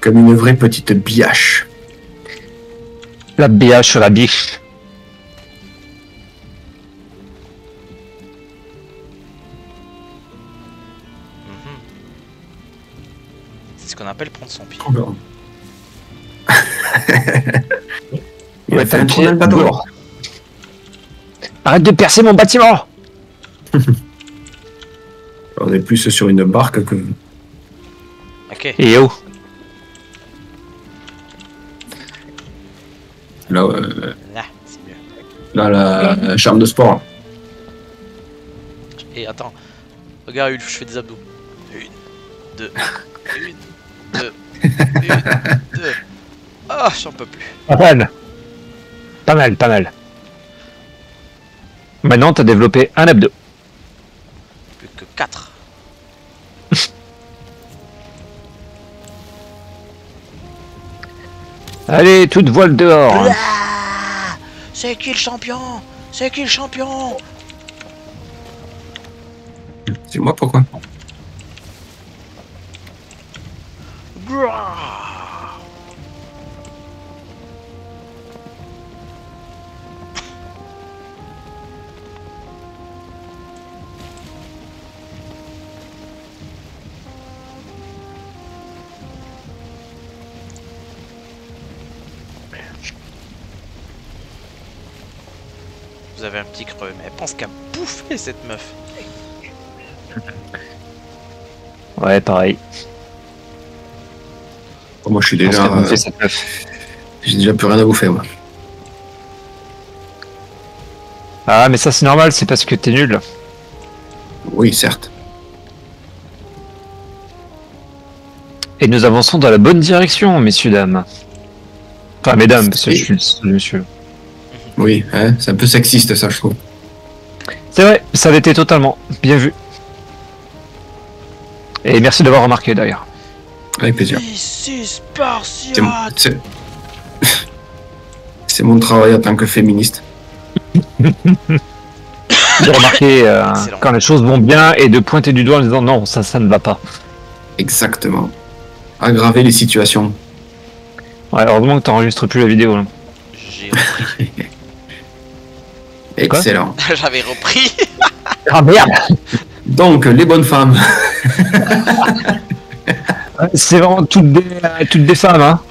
Comme une vraie petite biache. La biache sur la biche. C'est ce qu'on appelle prendre son pied. Oh non. Il a fait un trou dans le bateau. Arrête de percer mon bâtiment. On est plus sur une barque que... Ok. Et yo. Là, Là, c'est mieux. là la chambre de sport. Et attends. Regarde, Ulf, je fais des abdos. 1, 2, 1, 2, 1, 2. Ah, j'en peux plus. Pas mal. Pas mal, pas mal. Maintenant, t'as développé un abdo. Plus que 4. Allez, toute voile dehors. C'est qui le champion? C'est qui le champion? C'est moi, pourquoi? Vous avez un petit creux, mais elle pense qu'à bouffer cette meuf. Ouais, pareil. Oh, moi, je suis Je pense déjà... qu'elle me fait cette meuf. J'ai déjà plus rien à bouffer, moi. Ah, mais ça, c'est normal, c'est parce que t'es nul. Oui, certes. Et nous avançons dans la bonne direction, messieurs, dames. Enfin, mesdames, parce que je suis le seul monsieur. Oui, hein, c'est un peu sexiste, ça, je trouve. C'est vrai, ça l'était totalement. Bien vu. Et merci d'avoir remarqué, d'ailleurs. Avec plaisir. Ici, C'est Spartiate. c'est- c'est mon travail en tant que féministe. De remarquer Excellent. quand les choses vont bien et de pointer du doigt en disant non, ça ne va pas. Exactement. Aggraver les situations. Ouais, heureusement que t'enregistres plus la vidéo. Là. J'ai repris. Excellent. J'avais repris. Ah merde. Donc, les bonnes femmes. C'est vraiment toutes des femmes, hein.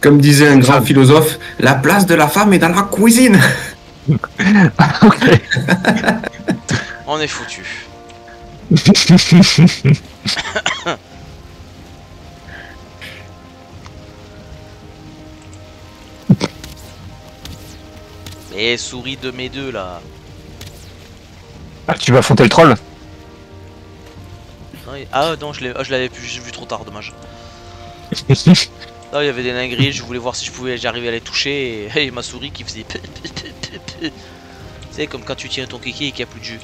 Comme disait un grand philosophe, la place de la femme est dans la cuisine. Ok. On est foutu. Et souris de mes deux là. Ah, tu vas affronter le troll. Ah non, je l'avais plus, j'ai vu trop tard, dommage. Là, il y avait des dingueries, je voulais voir si j'arrivais à les toucher et ma souris qui faisait. C'est comme quand tu tiens ton kiki et qu'il n'y a plus de jus.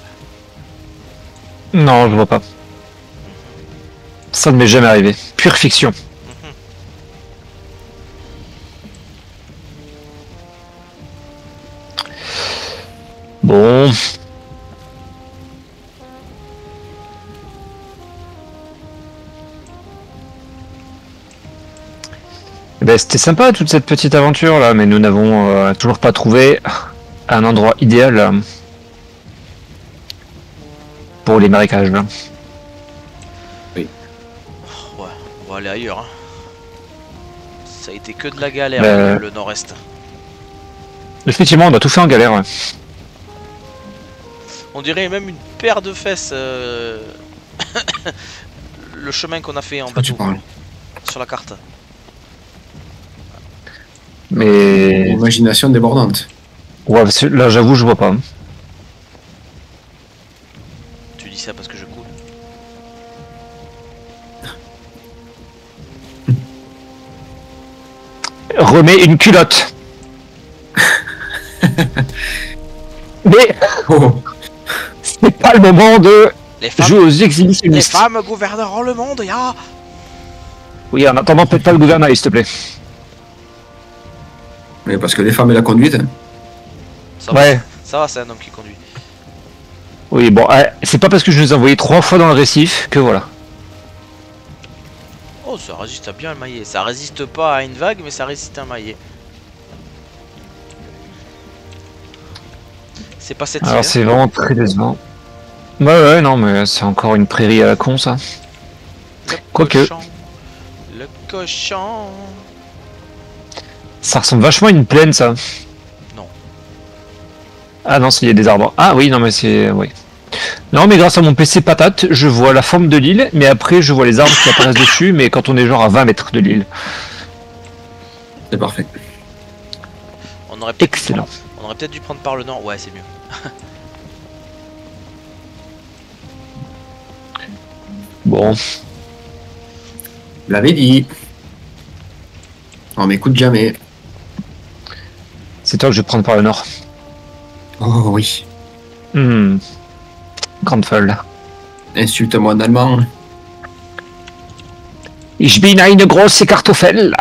Non, je vois pas. Ça ne m'est jamais arrivé. Pure fiction. Bon. Eh ben, c'était sympa toute cette petite aventure là, mais nous n'avons toujours pas trouvé un endroit idéal pour les marécages. Là. Ouais, on va aller ailleurs. Hein. Ça a été que de la galère, le nord-est. Effectivement, on a tout fait en galère. Ouais. On dirait même une paire de fesses. Le chemin qu'on a fait en bateau sur la carte. Mais Imagination débordante. ouais, là j'avoue, je vois pas. Tu dis ça parce que je coule. Remets une culotte. Mais Oh. c'est pas le moment de Les femmes, jouer aux les exhibitionnistes. femmes gouverneront le monde, ya. Oui, en attendant, peut-être pas le gouvernail, s'il te plaît. Mais parce que les femmes et la conduite. Ça Ouais. va, ça va, c'est un homme qui conduit. Oui, bon, c'est pas parce que je les ai envoyés 3 fois dans le récif que voilà. Oh, ça résiste à bien le maillet. Ça résiste pas à une vague, mais ça résiste à un maillet. C'est pas cette Alors hiver. c'est vraiment très décevant. Ouais, non, mais c'est encore une prairie à la con, ça. Le Quoique. cochon. Le cochon. Ça ressemble vachement à une plaine, ça. Non. Ah non, il y a des arbres. Ah oui, non, mais c'est... Oui. Non, mais grâce à mon PC patate, je vois la forme de l'île, mais après, je vois les arbres qui apparaissent dessus, mais quand on est genre à 20 mètres de l'île. C'est parfait. On aurait peut-être Excellent. On aurait peut-être dû prendre par le nord. Ouais, c'est mieux. Bon. Je l'avais dit. On m'écoute jamais. C'est toi que je vais prendre par le nord. Oh oui. Grande folle. Insulte-moi en allemand. Ich bin eine große Kartoffel.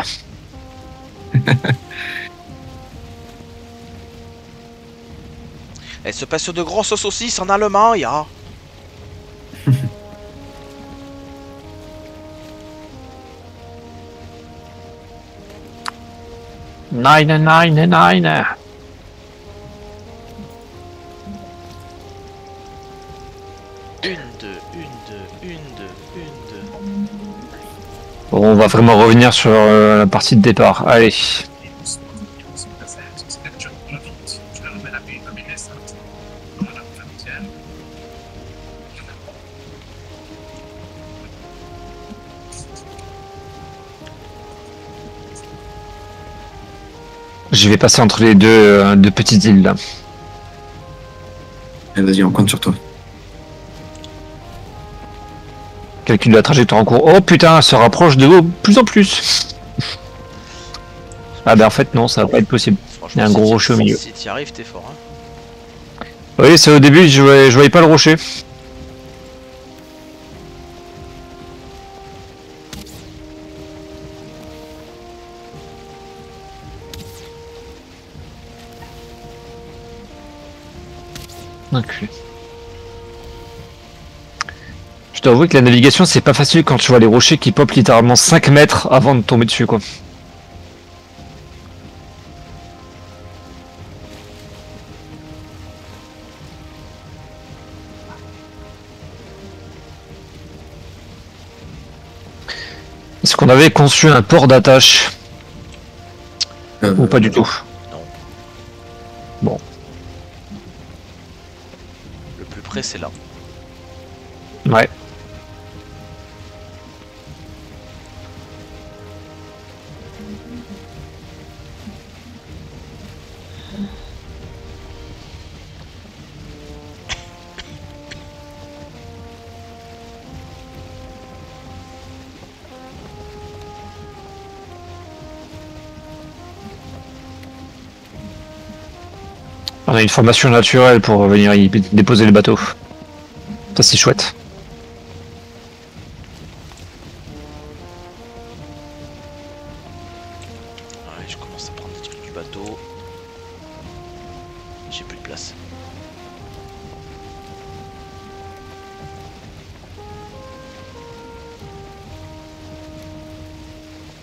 Elle se passe de grosses saucisses en allemand, ya. Nein, nein, nein. Une, deux, une, deux, une, deux, une, deux. Bon, on va vraiment revenir sur la partie de départ. Allez. Je vais passer entre les deux petites îles là. Allez, vas-y, on compte sur toi. Calcul de la trajectoire en cours. Oh putain, elle se rapproche de plus en plus. Ah ben en fait non, ça va pas être possible. Il y a un gros rocher au milieu. Si t'y arrives, t'es fort. Hein. Oui, c'est au début, je voyais pas le rocher. Ok. Je dois avouer que la navigation c'est pas facile quand tu vois les rochers qui popent littéralement 5 mètres avant de tomber dessus quoi. Est-ce qu'on avait conçu un port d'attache ou pas du tout? Non. Bon. Le plus près, c'est là. Ouais. On a une formation naturelle pour venir y déposer le bateau. Ça c'est chouette. Ouais, je commence à prendre des trucs du bateau. J'ai plus de place.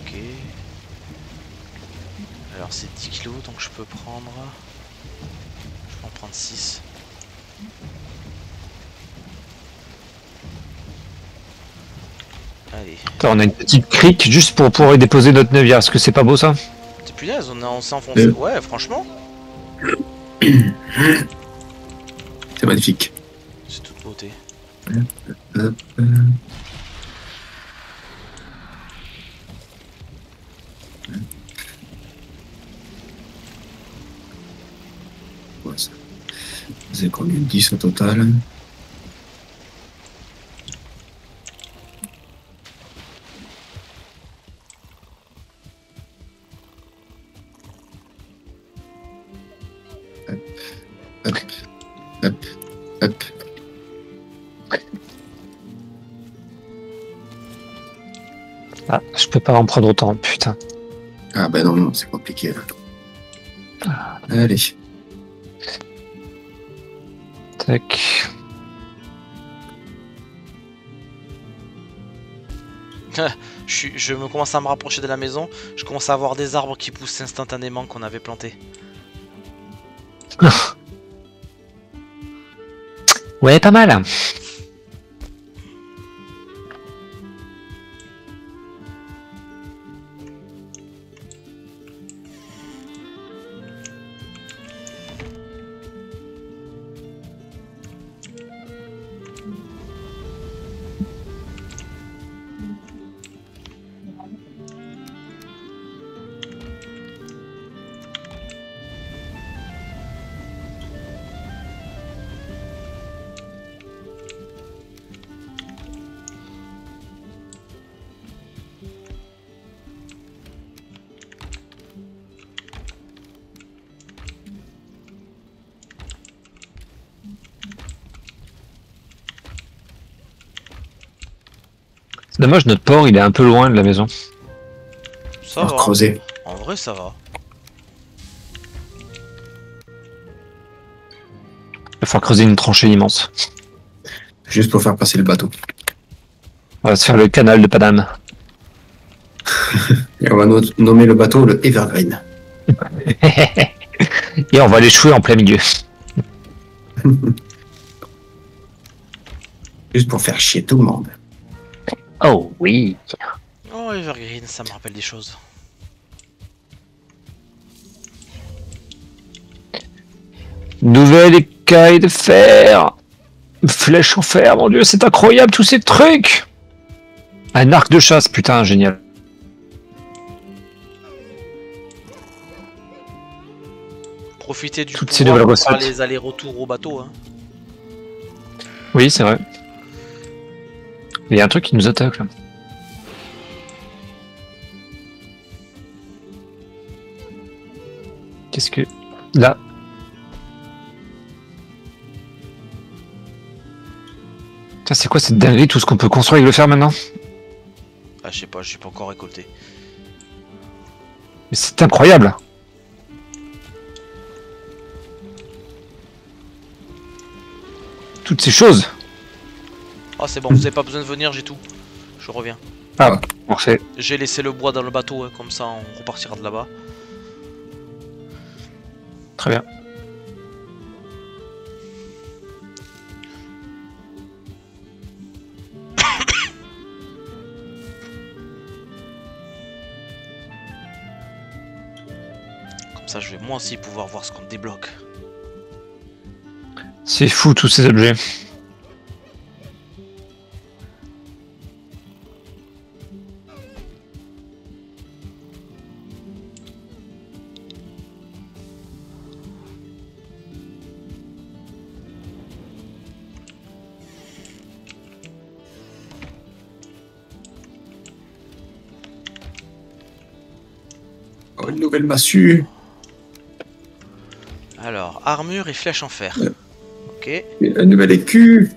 Ok. Alors c'est 10 kilos, donc je peux prendre... Je peux en prendre 6. Allez. Attends, On a une petite crique juste pour pouvoir y déposer notre navire. Est-ce que c'est pas beau ça? C'est punaise, on s'est enfoncé. Ouais, franchement, c'est magnifique. c'est toute beauté. Hop, ouais, ça. C'est combien? 10 au total. Hop, hop, hop. Ah, je peux pas en prendre autant, putain. Ah ben non, non, c'est compliqué là. Allez. Tac. Je me commence à me rapprocher de la maison. Je commence à avoir des arbres qui poussent instantanément qu'on avait plantés. Ouais, pas mal. C'est dommage, notre port, il est un peu loin de la maison. Ça On va va. creuser. En vrai, ça va. Il va falloir creuser une tranchée immense. Juste pour faire passer le bateau. On va se faire le canal de Paname. Et on va nommer le bateau le Evergreen. Et on va l'échouer en plein milieu. Juste pour faire chier tout le monde. Oh oui. Oh, Evergreen, ça me rappelle des choses. Nouvelle écaille de fer. Flèche en fer, mon dieu, c'est incroyable tous ces trucs. Un arc de chasse, putain, génial. Profitez du Toutes ces pouvoir nouvelles pour faire recettes. les allers-retours au bateau. Hein. Oui, c'est vrai. Il y a un truc qui nous attaque là. Qu'est-ce que... Là. Tiens, c'est quoi cette dinguerie, tout ce qu'on peut construire avec le fer maintenant? Ah, je sais pas, j'ai pas encore récolté. Mais c'est incroyable. Toutes ces choses. Ah, c'est bon, vous avez pas besoin de venir, j'ai tout. Je reviens. Ah, parfait. J'ai laissé le bois dans le bateau, hein, comme ça on repartira de là-bas. Très bien. Comme ça, je vais moi aussi pouvoir voir ce qu'on débloque. C'est fou tous ces objets. Oh, une nouvelle massue. Alors, armure et flèche en fer. Ok. Et un nouvel écu.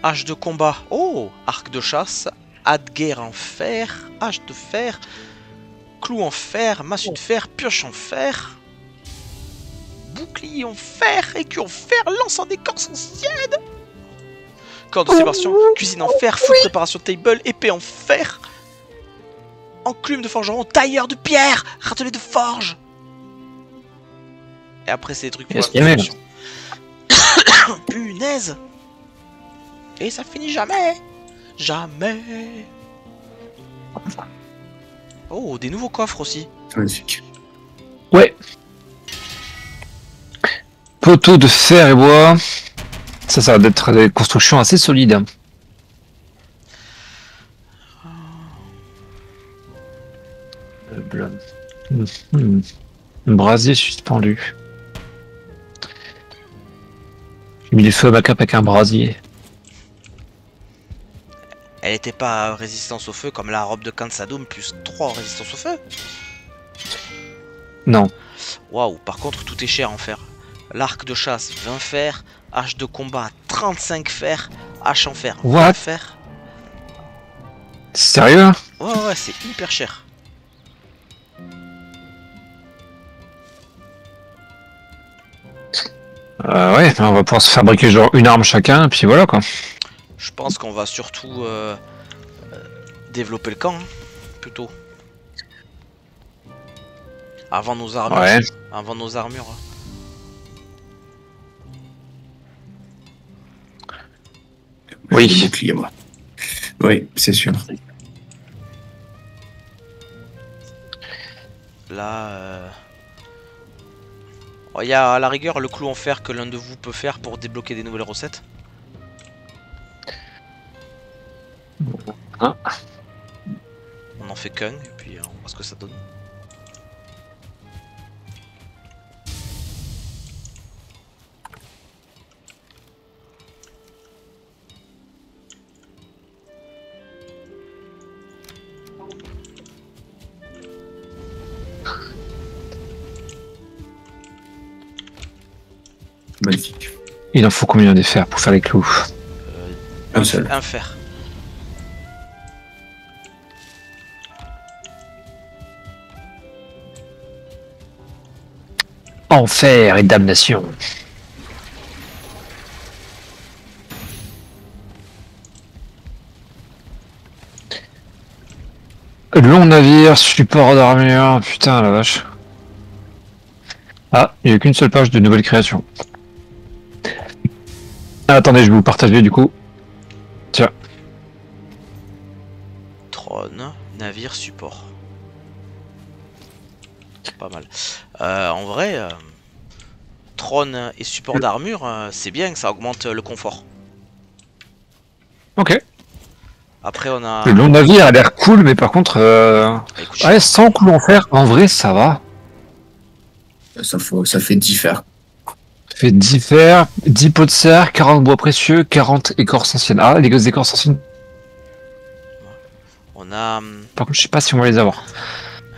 Hache de combat. Oh, arc de chasse. Adguerre en fer. Hache de fer. Clou en fer. Massue de fer. Pioche en fer. Bouclier en fer. Écu en fer. Lance en écorce ancienne. Corde de séparation. Cuisine en fer. Fou de préparation table. Épée en fer. Enclume de forgeron. Tailleur de pierre. Râtelet de forge. Et après, c'est des trucs pour Est-ce la qu'il y a même construction. Punaise. Et ça finit jamais. Jamais. Oh, des nouveaux coffres aussi. Magnifique. Ouais. Poteau de fer et bois. Ça va être des constructions assez solides. Mhm. Un brasier suspendu. J'ai mis du feu à ma cape avec un brasier. Elle n'était pas résistance au feu comme la robe de Kansadoum plus 3 résistance au feu. Non. Waouh, par contre tout est cher en fer. L'arc de chasse 20 fer, hache de combat 35 fer, hache en fer 20 What? fer. Sérieux? Ouais, c'est hyper cher. Ouais, on va pouvoir se fabriquer genre une arme chacun, et puis voilà quoi. Je pense qu'on va surtout développer le camp, hein, plutôt. Avant nos armures. Ouais. Avant nos armures. Oui. J'ai des boucliers, moi. Oui, c'est sûr. Là, il y a à la rigueur le clou en fer que l'un de vous peut faire pour débloquer des nouvelles recettes. Ah. On en fait qu'un et puis on voit ce que ça donne. Magnifique. Il en faut combien des fers pour faire les clous? Un seul. Un fer. Enfer et damnation. Long navire, support d'armure, putain la vache. Ah, il n'y a qu'une seule page de nouvelles créations. Ah, attendez, je vais vous partager du coup. Tiens. Trône, navire, support. Pas mal. En vrai, trône et support d'armure, c'est bien, ça augmente le confort. Ok. Après, on a. Le long navire a l'air cool, mais par contre, Bah, écoute, ouais, sans clou en fer, en vrai, ça va. Ça fait 10 fers. Ça fait 10 fers, 10 pots de serre, 40 bois précieux, 40 écorces anciennes. Ah, les écorces anciennes. on a. Par contre, je sais pas si on va les avoir.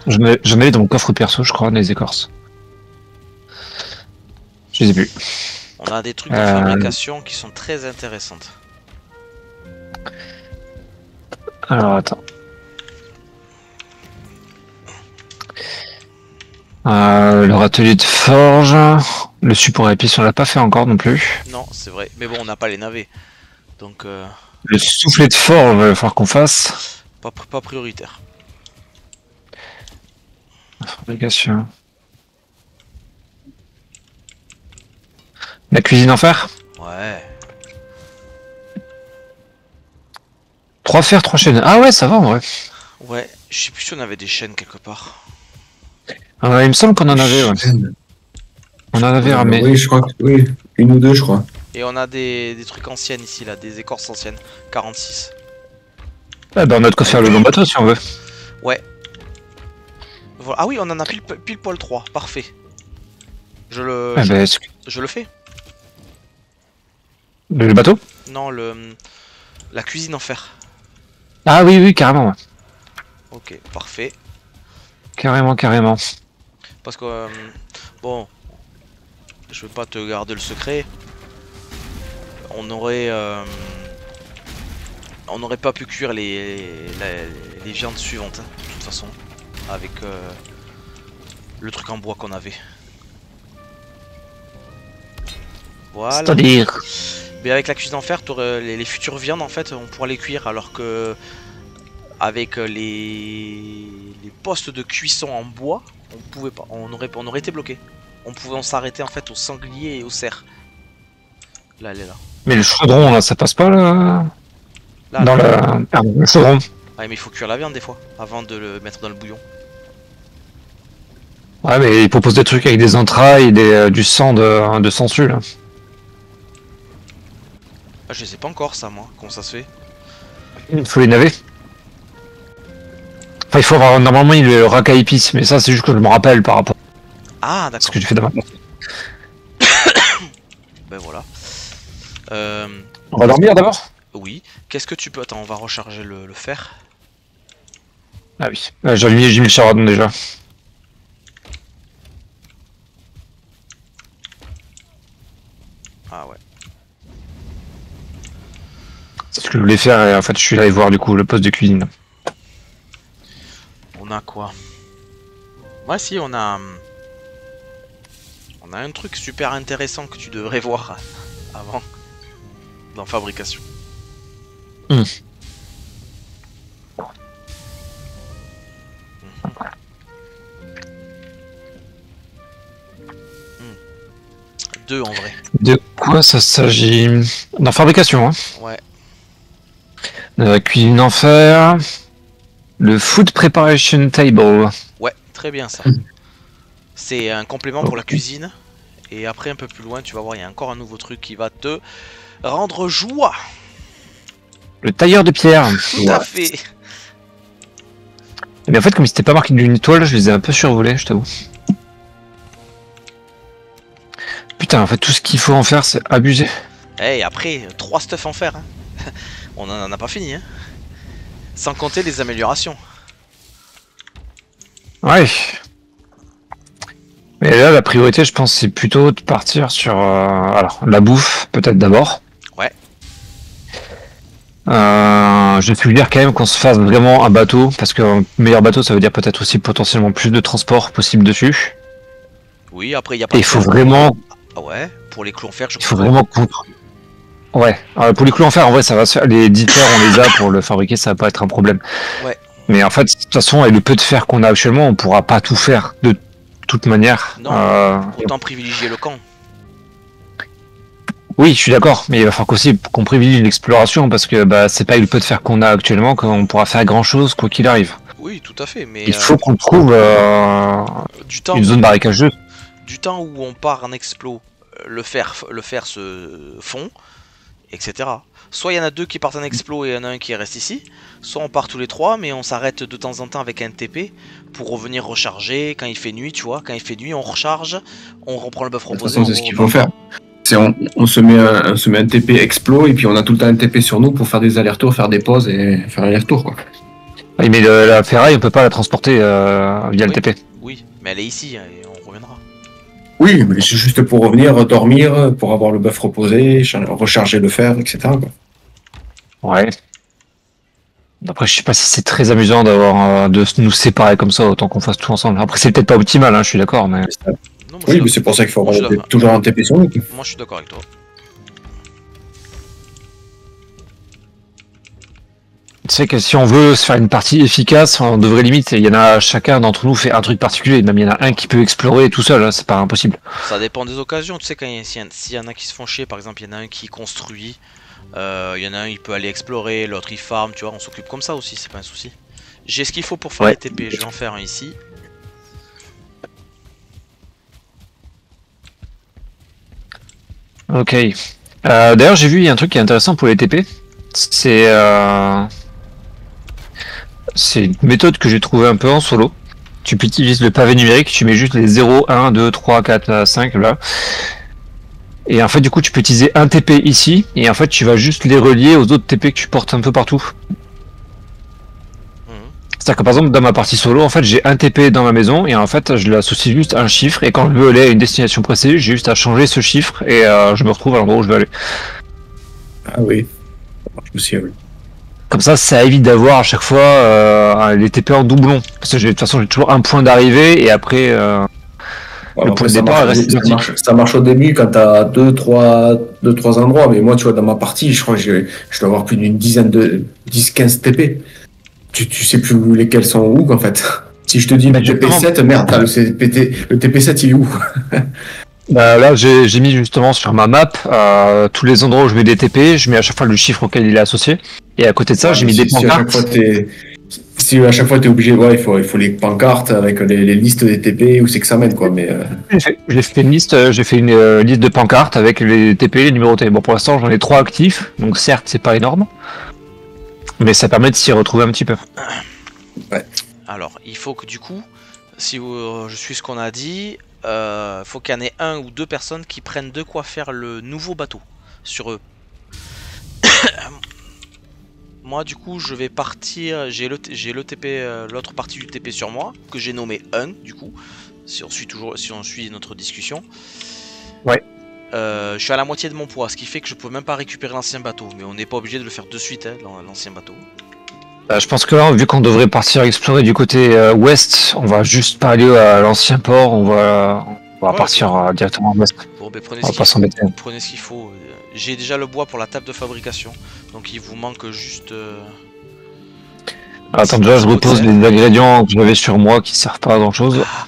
J'en ai dans mon coffre perso, je crois, les écorces. Je les ai plus. On a des trucs de fabrication qui sont très intéressantes. Alors, attends. Leur atelier de forge. Le support à épices, on l'a pas fait encore non plus. Non, c'est vrai. Mais bon, on n'a pas les navets. Donc, Le soufflet de forge, il va falloir qu'on fasse. pas prioritaire. Fabrication. La cuisine en fer. Ouais. 3 fers, 3 chaînes. Ah ouais, ça va en vrai. Ouais, je sais plus si on avait des chaînes quelque part. Il me semble qu'on en avait, ouais. On en avait ramé. Oui, je crois que oui. Une ou deux, je crois. Et on a des trucs anciennes ici, là, des écorces anciennes. 46. Ah bah on a de quoi faire le long bateau si on veut. Ouais. Voilà. Ah oui, on en a pile poil 3. Parfait. Je le fais. Le bateau? Non, la cuisine en fer. Ah oui, oui, carrément. Ouais. Ok, parfait. Carrément. Parce que, bon, je vais pas te garder le secret. On n'aurait pas pu cuire les viandes suivantes, hein, de toute façon, avec le truc en bois qu'on avait. Voilà. C'est-à-dire? Mais avec la cuisine en fer, les futures viandes, en fait, on pourra les cuire, alors que avec les postes de cuisson en bois, on pouvait pas, on aurait été bloqué. On s'arrêter en fait au sanglier et au cerf. Là, elle est là. Mais le chaudron là, ça passe pas là? Là, Dans là. le chaudron. Ouais, mais il faut cuire la viande des fois, avant de le mettre dans le bouillon. Ouais, mais il propose des trucs avec des entrailles et du sang de sangsue là. Ah, je sais pas encore ça, moi, comment ça se fait. Il faut les naver. Enfin, il faut avoir normalement le rack à épices, mais ça c'est juste que je me rappelle par rapport Ah, à ce d'accord. que j'ai fait dans ma partie. Ben voilà. On va dormir d'abord? Oui. Qu'est-ce que tu peux... Attends, on va recharger le fer. Ah oui. J'ai mis le chardon déjà. Ah ouais. C'est ce que je voulais faire et en fait je suis allé voir du coup le poste de cuisine. On a quoi? Ouais, si, on a On a un truc super intéressant que tu devrais voir avant dans fabrication. Hmm. Deux en vrai. De quoi ça s'agit? Dans fabrication, hein. Ouais. Cuisine en fer. Le Food Preparation Table. Ouais, très bien ça. C'est un complément pour la cuisine. Et après un peu plus loin, tu vas voir, il y a encore un nouveau truc qui va te rendre joie. Le tailleur de pierre. Tout à fait. Mais en fait, comme c'était pas marqué d'une étoile, je les ai un peu survolés, je t'avoue. Putain, en fait, tout ce qu'il faut en faire, c'est abusé. Et après, 3 stuff en fer. Hein. On en a pas fini. Hein. Sans compter les améliorations. Ouais. Mais là, la priorité, je pense, c'est plutôt de partir sur alors, la bouffe, peut-être d'abord. Ouais. Je suggère quand même qu'on se fasse vraiment un bateau, parce qu'un meilleur bateau, ça veut dire peut-être aussi potentiellement plus de transport possible dessus. Oui, après, il n'y a pas Et il faut vraiment... Ah ouais, pour les clous en fer, je Il faut vraiment contre. Ouais, pour les clous en fer, en vrai, ça va se faire. Les 10 fers, on les a pour le fabriquer, ça va pas être un problème. Ouais. Mais en fait, de toute façon, avec le peu de fer qu'on a actuellement, on pourra pas tout faire de toute manière. Non, autant privilégier le camp. Oui, je suis d'accord, mais il va falloir aussi qu'on privilégie l'exploration parce que bah, c'est pas avec le peu de fer qu'on a actuellement qu'on pourra faire grand chose quoi qu'il arrive. Oui, tout à fait, mais Il faut qu'on trouve du temps, une zone marécageuse. Du temps où on part en explo, le fer se fond, etc. Soit il y en a deux qui partent en explo et il y en a un qui reste ici, soit on part tous les trois, mais on s'arrête de temps en temps avec un TP pour revenir recharger quand il fait nuit, tu vois. Quand il fait nuit, on recharge, on reprend le buff De toute reposé. façon, c'est ce qu'il faut faire. On se met un TP explo et puis on a tout le temps un TP sur nous pour faire des allers-retours, faire des pauses et faire un aller-retour, quoi. Oui, mais la ferraille, on peut pas la transporter via le TP. Oui, mais elle est ici et on reviendra. Oui, mais c'est juste pour revenir, dormir, pour avoir le buff reposé, recharger le fer, etc. quoi. Ouais. Après, je sais pas si c'est très amusant d'avoir de nous séparer comme ça, autant qu'on fasse tout ensemble. Après, c'est peut-être pas optimal, hein, je suis d'accord, mais... Non, moi, Oui, mais c'est pour ça qu'il faut moi, avoir toujours un TP sur nous. Moi, je suis d'accord avec toi. Tu sais que si on veut se faire une partie efficace, on devrait limite, il y en a chacun d'entre nous fait un truc particulier, même il y en a un qui peut explorer tout seul, hein, c'est pas impossible. Ça dépend des occasions, tu sais, s'il y en a qui se font chier, par exemple, il y en a un qui construit, il y en a un il peut aller explorer, l'autre il farm, tu vois, on s'occupe comme ça aussi, c'est pas un souci. J'ai ce qu'il faut pour faire les TP, je vais en faire un ici. Ok. D'ailleurs, j'ai vu, il y a un truc qui est intéressant pour les TP, c'est une méthode que j'ai trouvée un peu en solo. Tu peux utiliser le pavé numérique, tu mets juste les 0, 1, 2, 3, 4, 5, là. Et en fait, du coup, tu peux utiliser un TP ici, et en fait, tu vas juste les relier aux autres TP que tu portes un peu partout. C'est-à-dire que par exemple, dans ma partie solo, en fait, j'ai un TP dans ma maison, et en fait, je l'associe juste à un chiffre, et quand je veux aller à une destination précise, j'ai juste à changer ce chiffre, et je me retrouve à l'endroit où je veux aller. Ah oui, ça marche aussi, oui. Comme ça évite d'avoir à chaque fois les TP en doublon. Parce que de toute façon, j'ai toujours un point d'arrivée et après le point de départ reste identique. Ça marche au début quand t'as 2-3 endroits. Mais moi, tu vois, dans ma partie, je crois que je dois avoir plus d'une dizaine de 10-15 TP. Tu sais plus lesquels sont où, en fait. Si je te dis le TP7, merde, le TP7, il est où? Bah là, j'ai mis justement sur ma map tous les endroits où je mets des TP, je mets à chaque fois le chiffre auquel il est associé. Et à côté de ça, j'ai mis des pancartes. Si à chaque fois t'es obligé, ouais, il faut les pancartes avec les listes des TP, où c'est que ça mène, quoi. Mais j'ai fait une liste de pancartes avec les TP et les numérotés. Bon, pour l'instant, j'en ai 3 actifs, donc certes, c'est pas énorme, mais ça permet de s'y retrouver un petit peu. Ouais. Alors, il faut que du coup, si je suis ce qu'on a dit, faut qu'il y en ait un ou deux personnes qui prennent de quoi faire le nouveau bateau sur eux. Moi du coup je vais partir, j'ai le TP, l'autre partie du TP sur moi, que j'ai nommé 1 du coup, si on suit notre discussion. Ouais. Je suis à la moitié de mon poids, ce qui fait que je peux même pas récupérer l'ancien bateau, mais on n'est pas obligé de le faire de suite, hein, l'ancien bateau. Je pense que là, vu qu'on devrait partir explorer du côté ouest, on va juste pas aller à l'ancien port, on va On va Ouais, partir directement en ouest. Bon, ben On va pas s'embêter. prenez ce qu'il faut. J'ai déjà le bois pour la table de fabrication. Donc il vous manque juste... Attends, déjà, je petit pot de repose sel. les ingrédients que j'avais sur moi qui servent pas à grand chose. Ah,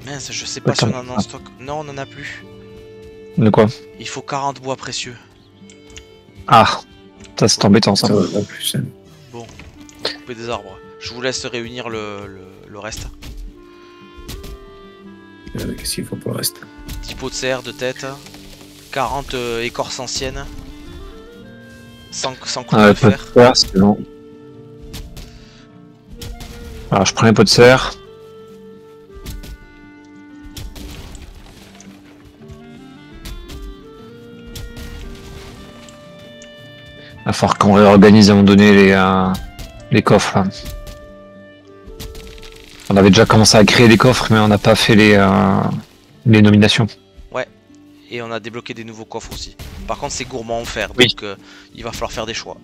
mince, je sais pas si on en a en stock. Non, on en a plus. De quoi? Il faut 40 bois précieux. Ah, ça c'est embêtant ça. Ça va pas plus. Bon, couper des arbres. Je vous laisse réunir le reste. Qu'est-ce qu'il faut pour le reste? 10 pots de serre de tête. 40 écorces anciennes. 100 clous de Pot de fer. serre, c'est bon. Alors je prends les pots de serre. Il va falloir qu'on réorganise à un moment donné les coffres là. On avait déjà commencé à créer des coffres mais on n'a pas fait les nominations. Et on a débloqué des nouveaux coffres aussi. Par contre, c'est gourmand en fer, Oui. donc il va falloir faire des choix.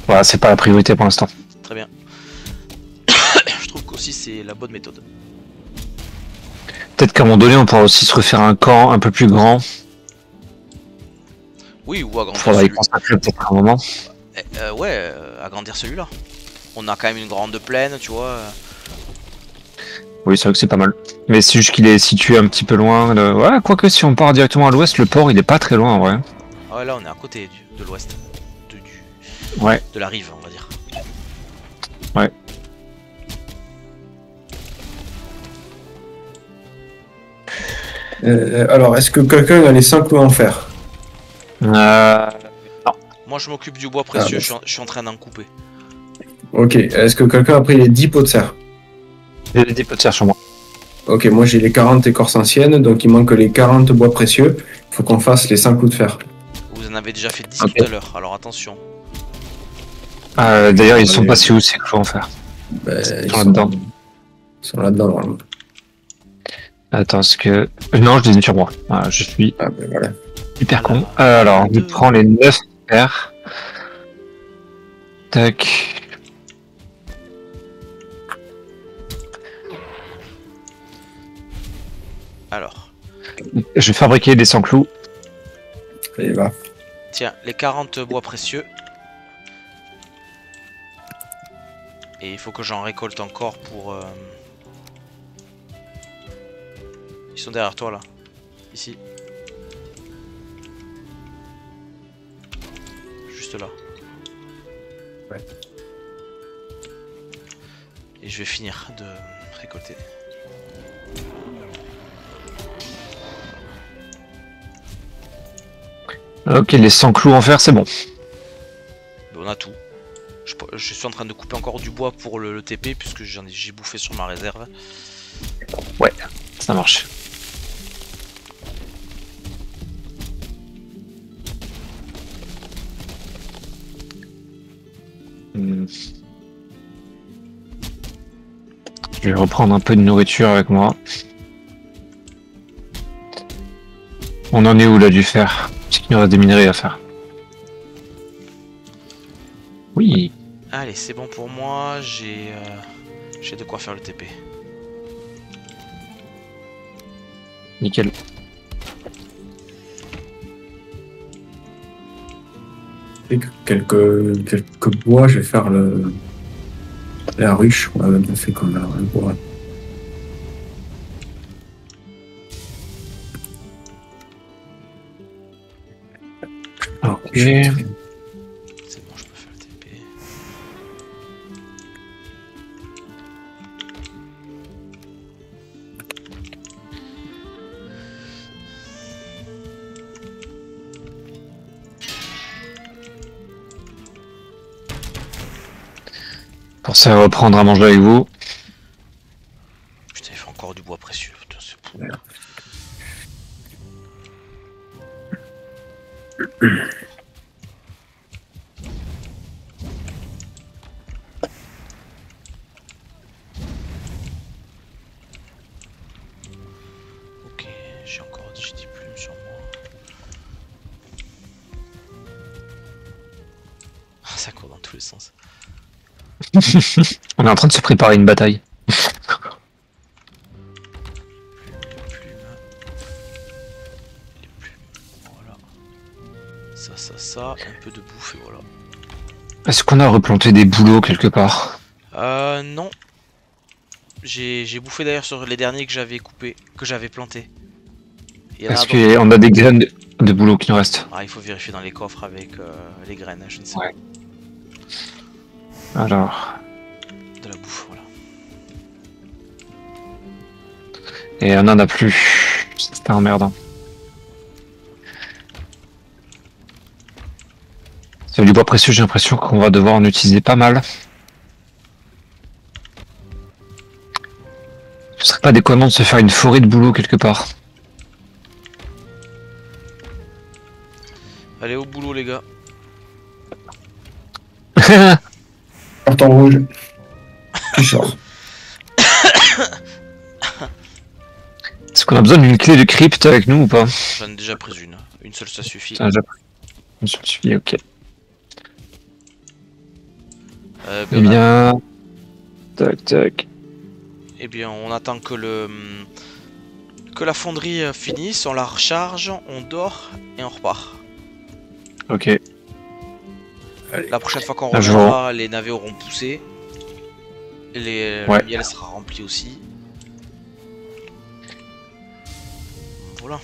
Voilà, c'est pas la priorité pour l'instant. Très bien. Je trouve qu'aussi c'est la bonne méthode. Peut-être qu'à un moment donné on pourra aussi se refaire un camp un peu plus grand. Oui, ou agrandir Faudra y celui-là. consacrer peut-être un moment. Ouais, agrandir celui-là. On a quand même une grande plaine, tu vois. Oui, c'est vrai que c'est pas mal. Mais c'est juste qu'il est situé un petit peu loin. Ouais, quoique si on part directement à l'ouest, le port il est pas très loin en vrai. Ah ouais, là on est à côté de l'ouest. Ouais. De la rive, on va dire. Ouais. Alors, est-ce que quelqu'un a les 5 clous en fer? Moi je m'occupe du bois précieux, Ah, je suis en train d'en couper. Ok. Est-ce que quelqu'un a pris les 10 pots de serre? J'ai des pots de serre sur moi. Ok, moi j'ai les 40 écorces anciennes, donc il manque les 40 bois précieux. Il faut qu'on fasse les 5 clous de fer. Vous en avez déjà fait 10 Ok. tout à l'heure, alors attention. D'ailleurs, ils sont Allez. passés où ces clous en fer? Ben, Ils sont là-dedans. Ils sont là-dedans, normalement. Attends, est-ce que. Non, je les ai sur moi. Voilà, je suis Ah, ben voilà. hyper con. Alors, je prends les 9 fer. Tac. Alors, Je vais fabriquer des 100 clous. Allez, va. tiens, les 40 bois précieux. Et il faut que j'en récolte encore pour... Ils sont derrière toi là. Ici. Juste là. Ouais. Et je vais finir de récolter. Ok, les 100 clous en fer, c'est bon. Ben, on a tout. Je suis en train de couper encore du bois pour le TP puisque j'ai bouffé sur ma réserve. Ouais, ça marche. Je vais reprendre un peu de nourriture avec moi. On en est où là du fer? Parce qu'il y aura des minerais à faire. Oui. Allez, c'est bon pour moi. J'ai de quoi faire le TP. Nickel. Et quelques bois, je vais faire la ruche. On a fait comme un bois. Alors, Ok. C'est bon, je peux faire le TP. Pour ça, reprendre à manger avec vous. Putain, il faut encore du bois précieux. Putain, c'est pour... Ok, j'ai encore 10 plumes sur moi. Ça court dans tous les sens. On est en train de se préparer une bataille. Plume. ça, un peu de bouffe et voilà. Est-ce qu'on a replanté des bouleaux quelque part? Non. J'ai bouffé d'ailleurs sur les derniers que j'avais coupés, que j'avais plantés. Est-ce qu'on a des graines de bouleaux qui nous restent? Ah, il faut vérifier dans les coffres avec les graines, je ne sais ouais. Alors. De la bouffe, voilà. Et on en a plus. C'était emmerdant. C'est du bois précieux, j'ai l'impression qu'on va devoir en utiliser pas mal. Ce serait pas déconnant de se faire une forêt de bouleaux quelque part. Allez au boulot les gars. Carton rouge. Tu sors. Est-ce qu'on a besoin d'une clé de crypte avec nous ou pas? J'en ai déjà pris une. Une seule ça suffit. Ah, déjà pris. Une seule suffit, ok. Eh bien... Tac tac. Eh bien on attend que la fonderie finisse, on la recharge, on dort et on repart. Ok. Allez. La prochaine fois qu'on Ah, reviendra, les navets auront poussé. Le miel sera rempli aussi. Voilà.